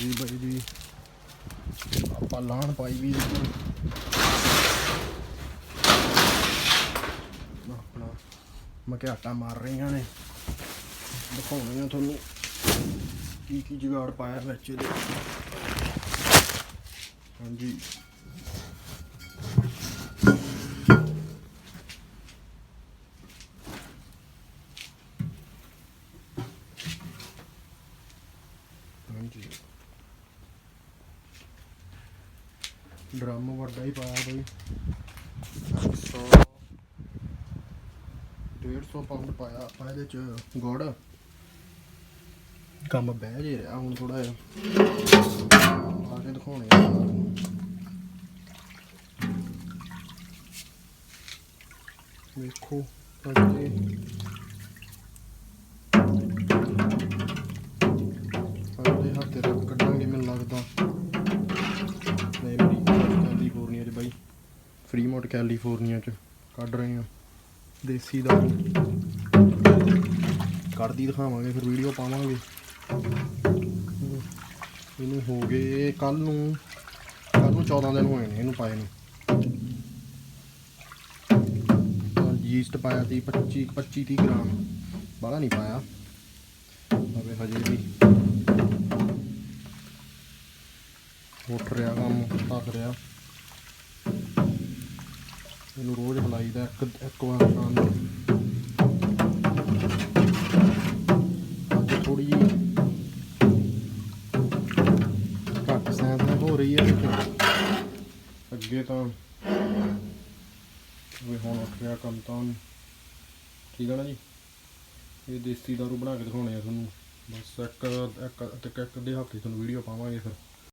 जी भाई जी आप लाण पाई भी अपना मघियाटा मार रही ने दिखाने थोनू की जुगाड़ पाया बच्चे हाँ जी हाँ जी ड्रम वड्डा ही पाया बई 100-150 पाउंड पाया आप ये गुड़ कम बह जे रहा हूँ थोड़ा जहा आके दिखाने देखो अगले हफ्ते तक कटांगे मैनूं लगदा कैलीफोर्निया च बई फ्रीमोंट कैलीफोर्निया च कढ़ रहे हैं देसी दारू कढ़दी दिखावांगे फिर वीडियो पावांगे इनू हो गए कल नूं 14 दिन होए ने इनू पाए नूं यीस्ट पाया थी 25-30 ग्राम बड़ा नहीं पाया अबे हजे भी उठ रहा काम थक रहा इनू रोज़ हिलाईदा एक बार शाम नूं थोड़ी जी घट सैंत हो रही है अगे तो हुण उठ रहा कम तो ठीक है ना जी ये देसी दारू बना के दिखाने थोनू बस एक हफ्ते थोनू वीडियो पावांगे फिर